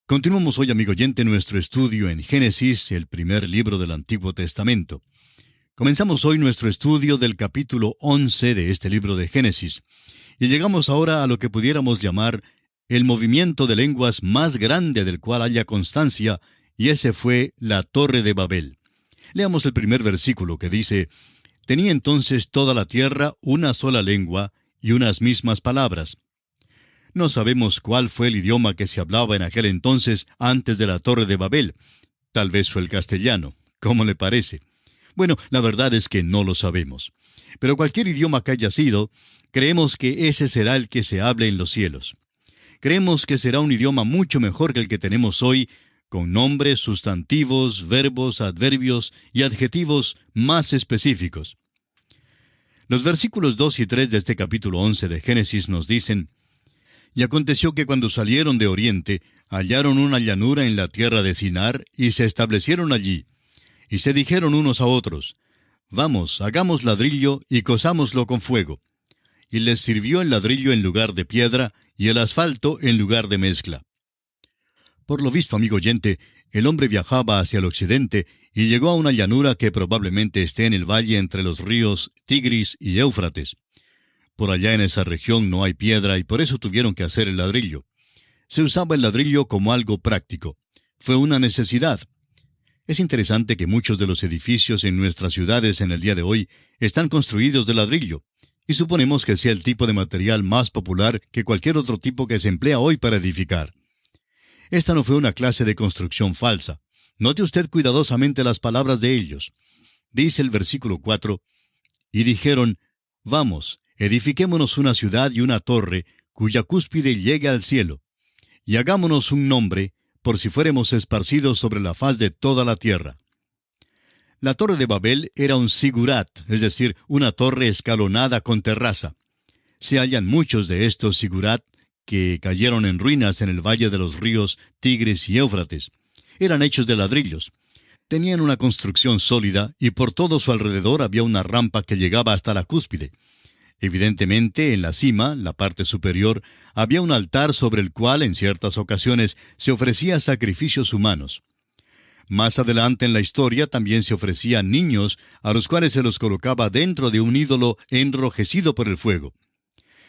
Continuamos hoy, amigo oyente, nuestro estudio en Génesis, el primer libro del Antiguo Testamento. Comenzamos hoy nuestro estudio del capítulo 11 de este libro de Génesis, y llegamos ahora a lo que pudiéramos llamar el movimiento de lenguas más grande del cual haya constancia, y ese fue la Torre de Babel. Leamos el primer versículo que dice: «Tenía entonces toda la tierra una sola lengua y unas mismas palabras». No sabemos cuál fue el idioma que se hablaba en aquel entonces antes de la Torre de Babel. Tal vez fue el castellano. ¿Cómo le parece? Bueno, la verdad es que no lo sabemos. Pero cualquier idioma que haya sido, creemos que ese será el que se hable en los cielos. Creemos que será un idioma mucho mejor que el que tenemos hoy, con nombres, sustantivos, verbos, adverbios y adjetivos más específicos. Los versículos 2 y 3 de este capítulo 11 de Génesis nos dicen: «Y aconteció que cuando salieron de oriente, hallaron una llanura en la tierra de Sinar, y se establecieron allí. Y se dijeron unos a otros: Vamos, hagamos ladrillo, y cozámoslo con fuego. Y les sirvió el ladrillo en lugar de piedra, y el asfalto en lugar de mezcla». Por lo visto, amigo oyente, el hombre viajaba hacia el occidente, y llegó a una llanura que probablemente esté en el valle entre los ríos Tigris y Éufrates. Por allá en esa región no hay piedra y por eso tuvieron que hacer el ladrillo. Se usaba el ladrillo como algo práctico. Fue una necesidad. Es interesante que muchos de los edificios en nuestras ciudades en el día de hoy están construidos de ladrillo, y suponemos que sea el tipo de material más popular que cualquier otro tipo que se emplea hoy para edificar. Esta no fue una clase de construcción falsa. Note usted cuidadosamente las palabras de ellos. Dice el versículo 4, «Y dijeron: Vamos, edifiquémonos una ciudad y una torre, cuya cúspide llegue al cielo, y hagámonos un nombre, por si fuéremos esparcidos sobre la faz de toda la tierra». La Torre de Babel era un sigurat, es decir, una torre escalonada con terraza. Se hallan muchos de estos sigurat que cayeron en ruinas en el valle de los ríos Tigris y Éufrates. Eran hechos de ladrillos. Tenían una construcción sólida y por todo su alrededor había una rampa que llegaba hasta la cúspide. Evidentemente, en la cima, la parte superior, había un altar sobre el cual en ciertas ocasiones se ofrecía sacrificios humanos. Más adelante en la historia también se ofrecían niños a los cuales se los colocaba dentro de un ídolo enrojecido por el fuego.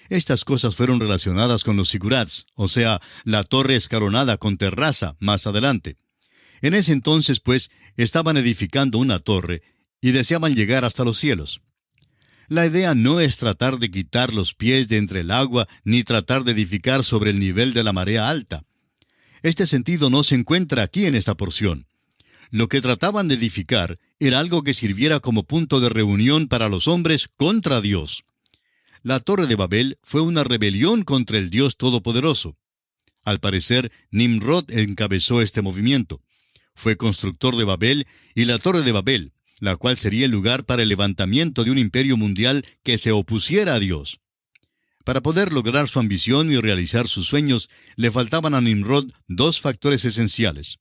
Estas cosas fueron relacionadas con los sigurats, o sea, la torre escalonada con terraza más adelante. En ese entonces, pues, estaban edificando una torre y deseaban llegar hasta los cielos. La idea no es tratar de quitar los pies de entre el agua ni tratar de edificar sobre el nivel de la marea alta. Este sentido no se encuentra aquí en esta porción. Lo que trataban de edificar era algo que sirviera como punto de reunión para los hombres contra Dios. La Torre de Babel fue una rebelión contra el Dios Todopoderoso. Al parecer, Nimrod encabezó este movimiento. Fue constructor de Babel y la Torre de Babel, la cual sería el lugar para el levantamiento de un imperio mundial que se opusiera a Dios. Para poder lograr su ambición y realizar sus sueños, le faltaban a Nimrod dos factores esenciales.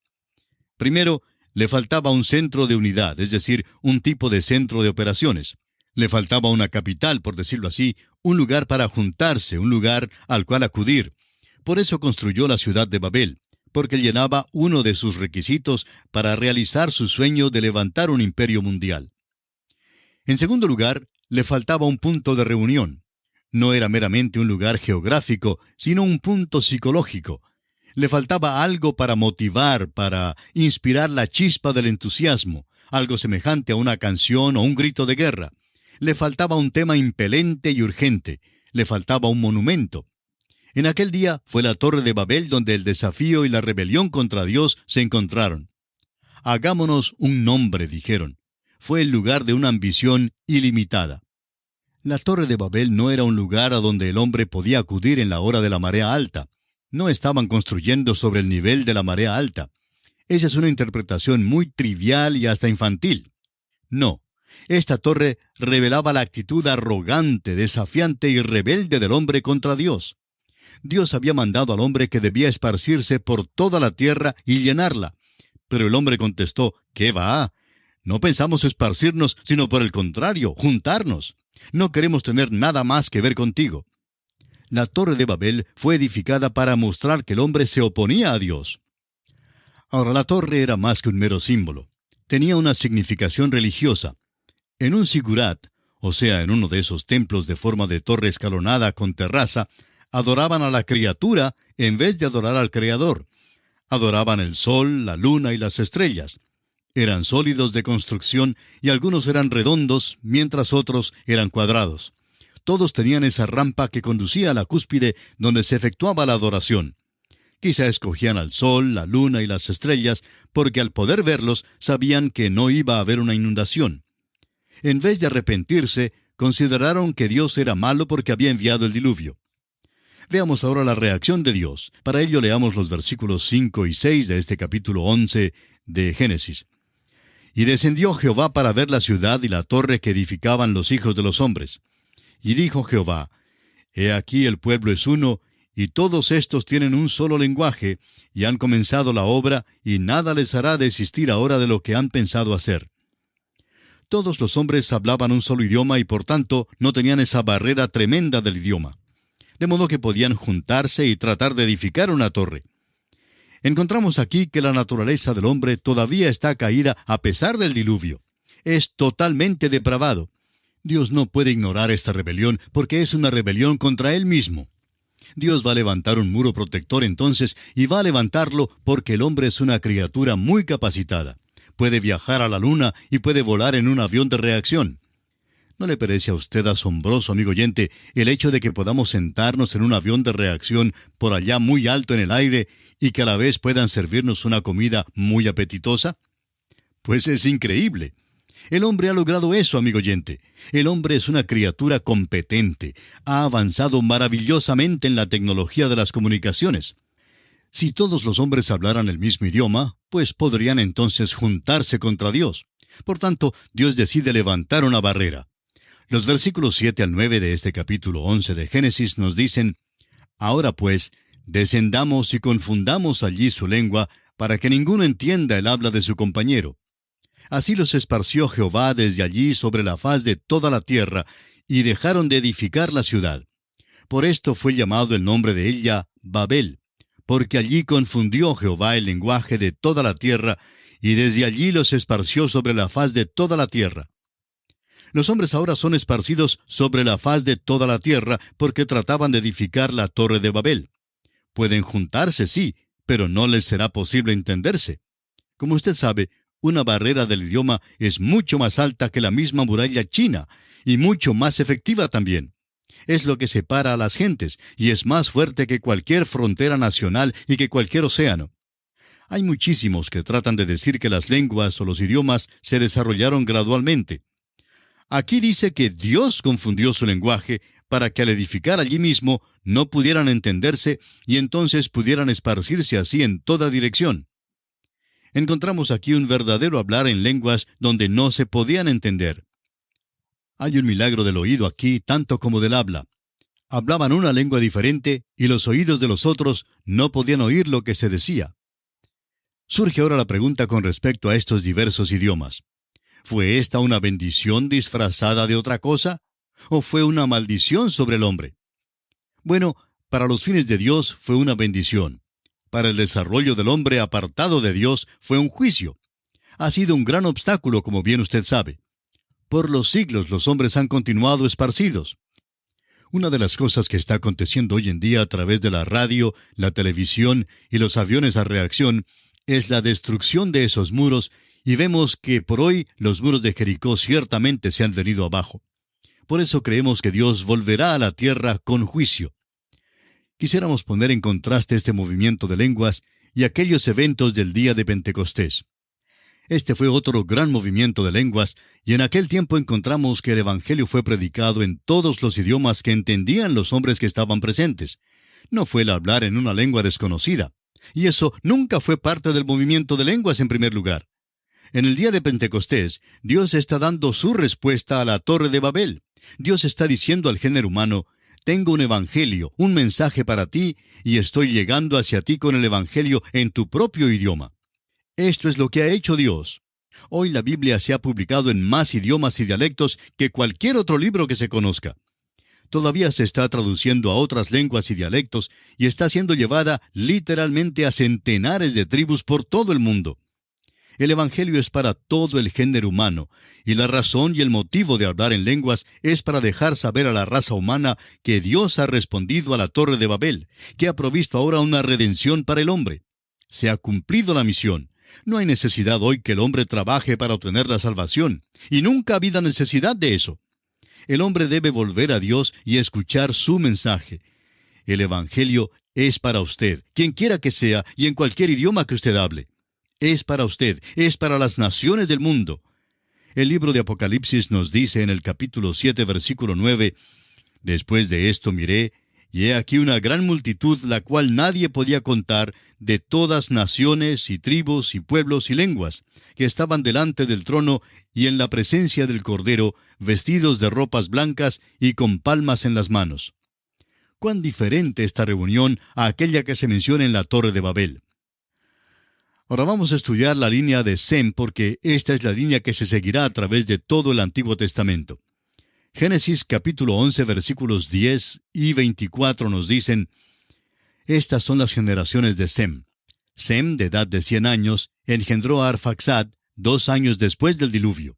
Primero, le faltaba un centro de unidad, es decir, un tipo de centro de operaciones. Le faltaba una capital, por decirlo así, un lugar para juntarse, un lugar al cual acudir. Por eso construyó la ciudad de Babel, porque llenaba uno de sus requisitos para realizar su sueño de levantar un imperio mundial. En segundo lugar, le faltaba un punto de reunión. No era meramente un lugar geográfico, sino un punto psicológico. Le faltaba algo para motivar, para inspirar la chispa del entusiasmo, algo semejante a una canción o un grito de guerra. Le faltaba un tema impelente y urgente. Le faltaba un monumento. En aquel día fue la Torre de Babel donde el desafío y la rebelión contra Dios se encontraron. «Hagámonos un nombre», dijeron. Fue el lugar de una ambición ilimitada. La Torre de Babel no era un lugar a donde el hombre podía acudir en la hora de la marea alta. No estaban construyendo sobre el nivel de la marea alta. Esa es una interpretación muy trivial y hasta infantil. No. Esta torre revelaba la actitud arrogante, desafiante y rebelde del hombre contra Dios. Dios había mandado al hombre que debía esparcirse por toda la tierra y llenarla. Pero el hombre contestó: «¿Qué va? No pensamos esparcirnos, sino por el contrario, juntarnos. No queremos tener nada más que ver contigo». La Torre de Babel fue edificada para mostrar que el hombre se oponía a Dios. Ahora, la torre era más que un mero símbolo. Tenía una significación religiosa. En un sigurat, o sea, en uno de esos templos de forma de torre escalonada con terraza, adoraban a la criatura en vez de adorar al Creador. Adoraban el sol, la luna y las estrellas. Eran sólidos de construcción y algunos eran redondos, mientras otros eran cuadrados. Todos tenían esa rampa que conducía a la cúspide donde se efectuaba la adoración. Quizá escogían al sol, la luna y las estrellas, porque al poder verlos sabían que no iba a haber una inundación. En vez de arrepentirse, consideraron que Dios era malo porque había enviado el diluvio. Veamos ahora la reacción de Dios. Para ello leamos los versículos 5 y 6 de este capítulo 11 de Génesis. Y descendió Jehová para ver la ciudad y la torre que edificaban los hijos de los hombres. Y dijo Jehová, He aquí el pueblo es uno, y todos estos tienen un solo lenguaje, y han comenzado la obra, y nada les hará desistir ahora de lo que han pensado hacer. Todos los hombres hablaban un solo idioma y por tanto no tenían esa barrera tremenda del idioma. De modo que podían juntarse y tratar de edificar una torre. Encontramos aquí que la naturaleza del hombre todavía está caída a pesar del diluvio. Es totalmente depravado. Dios no puede ignorar esta rebelión porque es una rebelión contra Él mismo. Dios va a levantar un muro protector entonces y va a levantarlo porque el hombre es una criatura muy capacitada. Puede viajar a la luna y puede volar en un avión de reacción. ¿No le parece a usted asombroso, amigo oyente, el hecho de que podamos sentarnos en un avión de reacción por allá muy alto en el aire y que a la vez puedan servirnos una comida muy apetitosa? Pues es increíble. El hombre ha logrado eso, amigo oyente. El hombre es una criatura competente. Ha avanzado maravillosamente en la tecnología de las comunicaciones. Si todos los hombres hablaran el mismo idioma, pues podrían entonces juntarse contra Dios. Por tanto, Dios decide levantar una barrera. Los versículos 7 al 9 de este capítulo 11 de Génesis nos dicen, Ahora pues, descendamos y confundamos allí su lengua, para que ninguno entienda el habla de su compañero. Así los esparció Jehová desde allí sobre la faz de toda la tierra, y dejaron de edificar la ciudad. Por esto fue llamado el nombre de ella Babel, porque allí confundió Jehová el lenguaje de toda la tierra, y desde allí los esparció sobre la faz de toda la tierra. Los hombres ahora son esparcidos sobre la faz de toda la tierra porque trataban de edificar la torre de Babel. Pueden juntarse, sí, pero no les será posible entenderse. Como usted sabe, una barrera del idioma es mucho más alta que la misma muralla china, y mucho más efectiva también. Es lo que separa a las gentes, y es más fuerte que cualquier frontera nacional y que cualquier océano. Hay muchísimos que tratan de decir que las lenguas o los idiomas se desarrollaron gradualmente. Aquí dice que Dios confundió su lenguaje para que al edificar allí mismo no pudieran entenderse y entonces pudieran esparcirse así en toda dirección. Encontramos aquí un verdadero hablar en lenguas donde no se podían entender. Hay un milagro del oído aquí tanto como del habla. Hablaban una lengua diferente y los oídos de los otros no podían oír lo que se decía. Surge ahora la pregunta con respecto a estos diversos idiomas. ¿Fue esta una bendición disfrazada de otra cosa? ¿O fue una maldición sobre el hombre? Bueno, para los fines de Dios fue una bendición. Para el desarrollo del hombre apartado de Dios fue un juicio. Ha sido un gran obstáculo, como bien usted sabe. Por los siglos los hombres han continuado esparcidos. Una de las cosas que está aconteciendo hoy en día a través de la radio, la televisión y los aviones a reacción es la destrucción de esos muros, y vemos que por hoy los muros de Jericó ciertamente se han venido abajo. Por eso creemos que Dios volverá a la tierra con juicio. Quisiéramos poner en contraste este movimiento de lenguas y aquellos eventos del día de Pentecostés. Este fue otro gran movimiento de lenguas, y en aquel tiempo encontramos que el Evangelio fue predicado en todos los idiomas que entendían los hombres que estaban presentes. No fue el hablar en una lengua desconocida, y eso nunca fue parte del movimiento de lenguas en primer lugar. En el día de Pentecostés, Dios está dando su respuesta a la Torre de Babel. Dios está diciendo al género humano, tengo un evangelio, un mensaje para ti, y estoy llegando hacia ti con el evangelio en tu propio idioma. Esto es lo que ha hecho Dios. Hoy la Biblia se ha publicado en más idiomas y dialectos que cualquier otro libro que se conozca. todavía se está traduciendo a otras lenguas y dialectos y está siendo llevada literalmente a centenares de tribus por todo el mundo. El Evangelio es para todo el género humano, y la razón y el motivo de hablar en lenguas es para dejar saber a la raza humana que Dios ha respondido a la Torre de Babel, que ha provisto ahora una redención para el hombre. Se ha cumplido la misión. No hay necesidad hoy que el hombre trabaje para obtener la salvación, y nunca ha habido necesidad de eso. El hombre debe volver a Dios y escuchar su mensaje. El Evangelio es para usted, quien quiera que sea, y en cualquier idioma que usted hable. Es para usted, es para las naciones del mundo. El libro de Apocalipsis nos dice en el capítulo 7, versículo 9, «Después de esto miré, y he aquí una gran multitud, la cual nadie podía contar, de todas naciones y tribus y pueblos y lenguas, que estaban delante del trono y en la presencia del Cordero, vestidos de ropas blancas y con palmas en las manos». Cuán diferente esta reunión a aquella que se menciona en la Torre de Babel. Ahora vamos a estudiar la línea de Sem, porque esta es la línea que se seguirá a través de todo el Antiguo Testamento. Génesis capítulo 11, versículos 10 y 24 nos dicen, «Estas son las generaciones de Sem. Sem, de edad de 100 años, engendró a Arfaxad 2 años después del diluvio».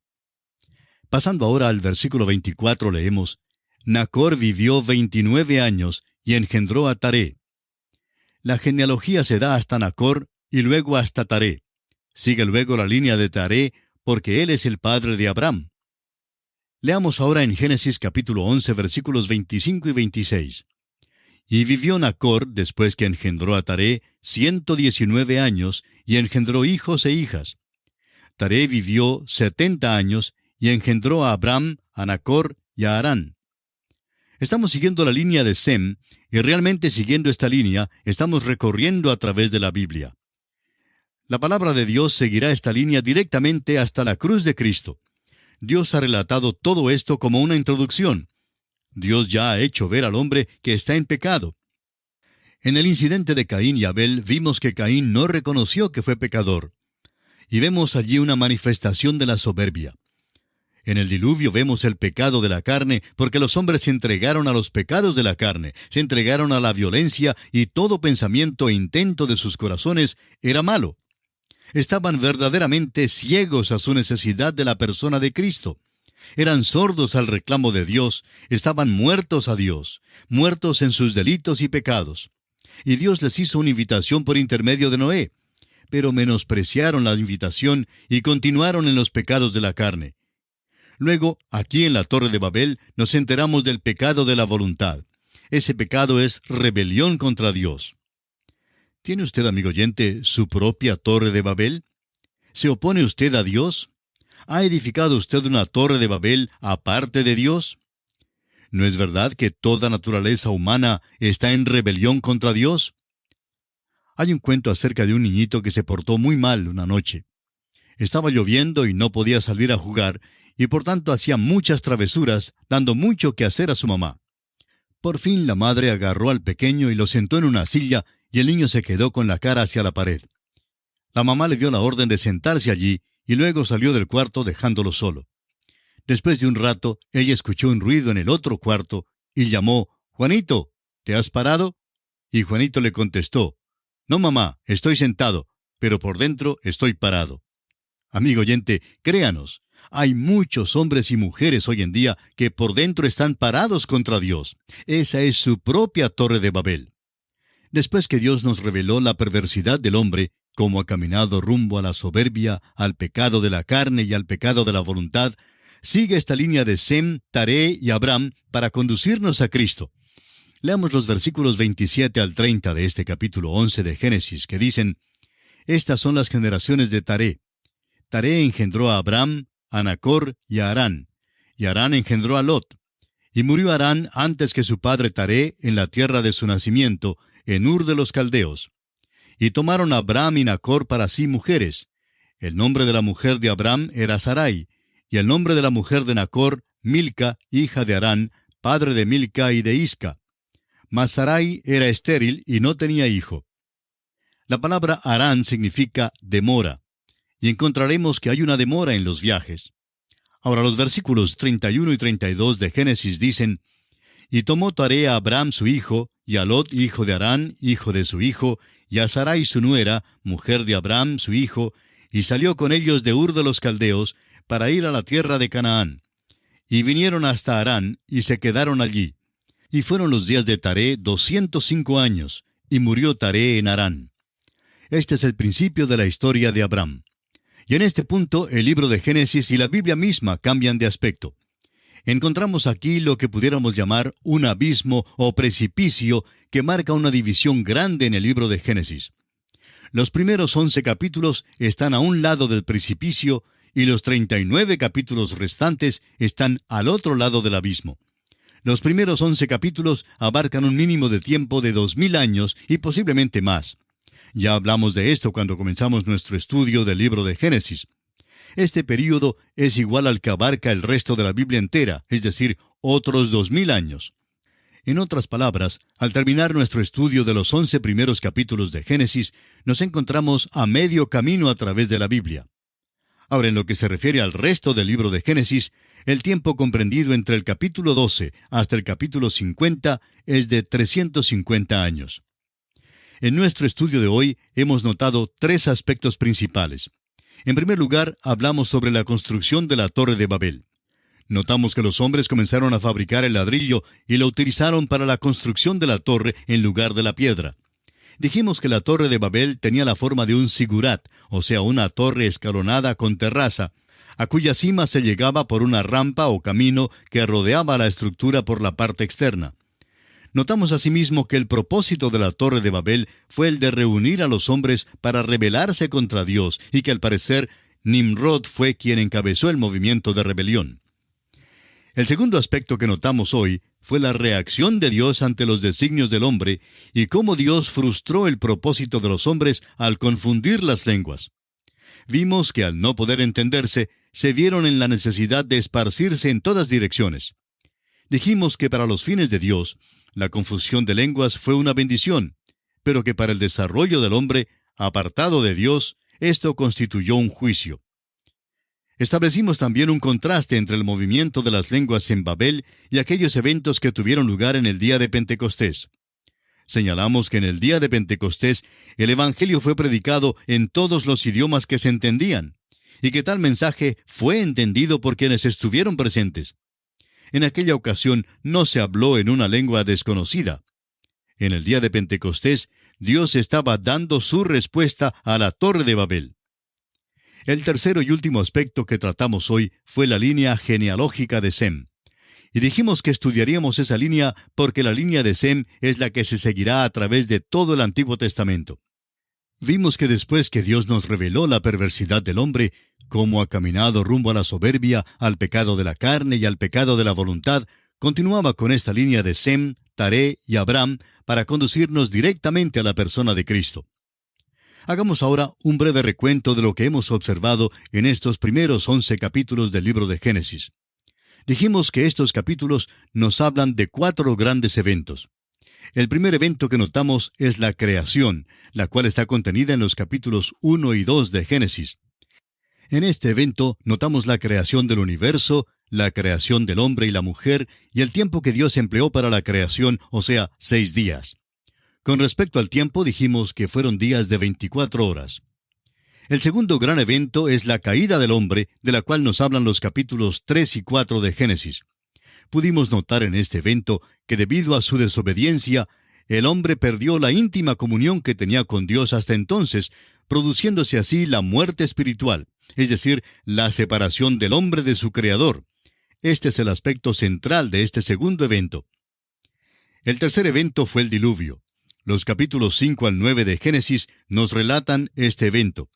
Pasando ahora al versículo 24 leemos, «Nacor vivió 29 años y engendró a Taré». La genealogía se da hasta Nacor y luego hasta Taré. Sigue luego la línea de Taré, porque él es el padre de Abraham. Leamos ahora en Génesis capítulo 11, versículos 25 y 26. «Y vivió Nacor, después que engendró a Taré, 119 años, y engendró hijos e hijas. Taré vivió 70 años, y engendró a Abraham, a Nacor y a Harán». Estamos siguiendo la línea de Sem, y realmente siguiendo esta línea, estamos recorriendo a través de la Biblia. La palabra de Dios seguirá esta línea directamente hasta la cruz de Cristo. Dios ha relatado todo esto como una introducción. Dios ya ha hecho ver al hombre que está en pecado. En el incidente de Caín y Abel vimos que Caín no reconoció que fue pecador. Y vemos allí una manifestación de la soberbia. En el diluvio vemos el pecado de la carne, porque los hombres se entregaron a los pecados de la carne, se entregaron a la violencia, y todo pensamiento e intento de sus corazones era malo. Estaban verdaderamente ciegos a su necesidad de la persona de Cristo. Eran sordos al reclamo de Dios, estaban muertos a Dios, muertos en sus delitos y pecados. Y Dios les hizo una invitación por intermedio de Noé, pero menospreciaron la invitación y continuaron en los pecados de la carne. Luego, aquí en la Torre de Babel, nos enteramos del pecado de la voluntad. Ese pecado es rebelión contra Dios. ¿Tiene usted, amigo oyente, su propia Torre de Babel? ¿Se opone usted a Dios? ¿Ha edificado usted una Torre de Babel aparte de Dios? ¿No es verdad que toda naturaleza humana está en rebelión contra Dios? Hay un cuento acerca de un niñito que se portó muy mal una noche. Estaba lloviendo y no podía salir a jugar, y por tanto hacía muchas travesuras, dando mucho que hacer a su mamá. Por fin la madre agarró al pequeño y lo sentó en una silla, y el niño se quedó con la cara hacia la pared. La mamá le dio la orden de sentarse allí, y luego salió del cuarto dejándolo solo. Después de un rato, ella escuchó un ruido en el otro cuarto, y llamó, «Juanito, ¿te has parado?» Y Juanito le contestó, «No, mamá, estoy sentado, pero por dentro estoy parado». Amigo oyente, créanos, hay muchos hombres y mujeres hoy en día que por dentro están parados contra Dios. Esa es su propia Torre de Babel. Después que Dios nos reveló la perversidad del hombre, cómo ha caminado rumbo a la soberbia, al pecado de la carne y al pecado de la voluntad, sigue esta línea de Sem, Taré y Abraham para conducirnos a Cristo. Leamos los versículos 27 al 30 de este capítulo 11 de Génesis, que dicen, «Estas son las generaciones de Taré. Taré engendró a Abraham, a Nacor y a Harán. Y Harán engendró a Lot. Y murió Harán antes que su padre Taré en la tierra de su nacimiento, en Ur de los Caldeos. Y tomaron a Abraham y Nacor para sí mujeres. El nombre de la mujer de Abraham era Sarai, y el nombre de la mujer de Nacor, Milca, hija de Harán, padre de Milca y de Isca. Mas Sarai era estéril y no tenía hijo». La palabra Harán significa demora, y encontraremos que hay una demora en los viajes. Ahora los versículos 31 y 32 de Génesis dicen, Y tomó Taré a Abram su hijo, y a Lot hijo de Harán, hijo de su hijo, y a Sarai su nuera, mujer de Abram su hijo, y salió con ellos de Ur de los Caldeos, para ir a la tierra de Canaán. Y vinieron hasta Harán, y se quedaron allí. Y fueron los días de Taré 205 años, y murió Taré en Harán. Este es el principio de la historia de Abram. Y en este punto el libro de Génesis y la Biblia misma cambian de aspecto. Encontramos aquí lo que pudiéramos llamar un abismo o precipicio que marca una división grande en el libro de Génesis. Los primeros 11 capítulos están a un lado del precipicio y los 39 capítulos restantes están al otro lado del abismo. Los primeros 11 capítulos abarcan un mínimo de tiempo de 2000 años y posiblemente más. Ya hablamos de esto cuando comenzamos nuestro estudio del libro de Génesis. Este período es igual al que abarca el resto de la Biblia entera, es decir, otros 2000 años. En otras palabras, al terminar nuestro estudio de los 11 primeros capítulos de Génesis, nos encontramos a medio camino a través de la Biblia. Ahora, en lo que se refiere al resto del libro de Génesis, el tiempo comprendido entre el capítulo 12 hasta el capítulo 50 es de 350 años. En nuestro estudio de hoy hemos notado 3 aspectos principales. En primer lugar, hablamos sobre la construcción de la Torre de Babel. Notamos que los hombres comenzaron a fabricar el ladrillo y lo utilizaron para la construcción de la torre en lugar de la piedra. Dijimos que la Torre de Babel tenía la forma de un sigurat, o sea, una torre escalonada con terraza, a cuya cima se llegaba por una rampa o camino que rodeaba la estructura por la parte externa. Notamos asimismo que el propósito de la Torre de Babel fue el de reunir a los hombres para rebelarse contra Dios, y que al parecer Nimrod fue quien encabezó el movimiento de rebelión. El segundo aspecto que notamos hoy fue la reacción de Dios ante los designios del hombre y cómo Dios frustró el propósito de los hombres al confundir las lenguas. Vimos que al no poder entenderse, se vieron en la necesidad de esparcirse en todas direcciones. Dijimos que para los fines de Dios, la confusión de lenguas fue una bendición, pero que para el desarrollo del hombre, apartado de Dios, esto constituyó un juicio. Establecimos también un contraste entre el movimiento de las lenguas en Babel y aquellos eventos que tuvieron lugar en el día de Pentecostés. Señalamos que en el día de Pentecostés el Evangelio fue predicado en todos los idiomas que se entendían, y que tal mensaje fue entendido por quienes estuvieron presentes. En aquella ocasión no se habló en una lengua desconocida. En el día de Pentecostés, Dios estaba dando su respuesta a la Torre de Babel. El tercero y último aspecto que tratamos hoy fue la línea genealógica de Sem. Y dijimos que estudiaríamos esa línea porque la línea de Sem es la que se seguirá a través de todo el Antiguo Testamento. Vimos que después que Dios nos reveló la perversidad del hombre, cómo ha caminado rumbo a la soberbia, al pecado de la carne y al pecado de la voluntad, continuaba con esta línea de Sem, Taré y Abram para conducirnos directamente a la persona de Cristo. Hagamos ahora un breve recuento de lo que hemos observado en estos primeros 11 capítulos del libro de Génesis. Dijimos que estos capítulos nos hablan de 4 grandes eventos. El primer evento que notamos es la creación, la cual está contenida en los capítulos 1 y 2 de Génesis. En este evento notamos la creación del universo, la creación del hombre y la mujer, y el tiempo que Dios empleó para la creación, o sea, 6 días. Con respecto al tiempo, dijimos que fueron días de 24 horas. El segundo gran evento es la caída del hombre, de la cual nos hablan los capítulos 3 y 4 de Génesis. Pudimos notar en este evento que debido a su desobediencia, el hombre perdió la íntima comunión que tenía con Dios hasta entonces, produciéndose así la muerte espiritual, es decir, la separación del hombre de su Creador. Este es el aspecto central de este segundo evento. El tercer evento fue el diluvio. Los capítulos 5 al 9 de Génesis nos relatan este evento.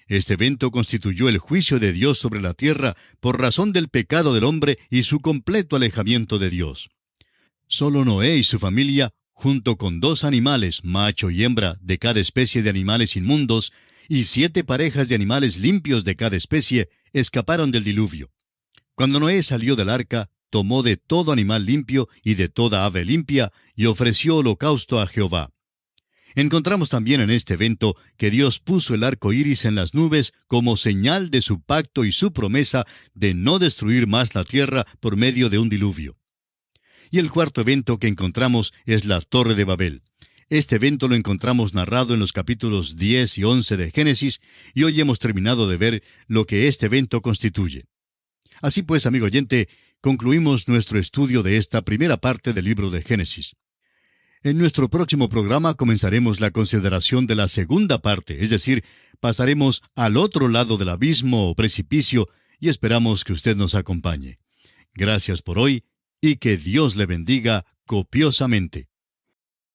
Este evento constituyó el juicio de Dios sobre la tierra por razón del pecado del hombre y su completo alejamiento de Dios. Solo Noé y su familia, junto con 2 animales, macho y hembra, de cada especie de animales inmundos, y 7 parejas de animales limpios de cada especie, escaparon del diluvio. Cuando Noé salió del arca, tomó de todo animal limpio y de toda ave limpia, y ofreció holocausto a Jehová. Encontramos también en este evento que Dios puso el arco iris en las nubes como señal de su pacto y su promesa de no destruir más la tierra por medio de un diluvio. Y el cuarto evento que encontramos es la Torre de Babel. Este evento lo encontramos narrado en los capítulos 10 y 11 de Génesis, y hoy hemos terminado de ver lo que este evento constituye. Así pues, amigo oyente, concluimos nuestro estudio de esta primera parte del libro de Génesis. En nuestro próximo programa comenzaremos la consideración de la segunda parte, es decir, pasaremos al otro lado del abismo o precipicio, y esperamos que usted nos acompañe. Gracias por hoy, y que Dios le bendiga copiosamente.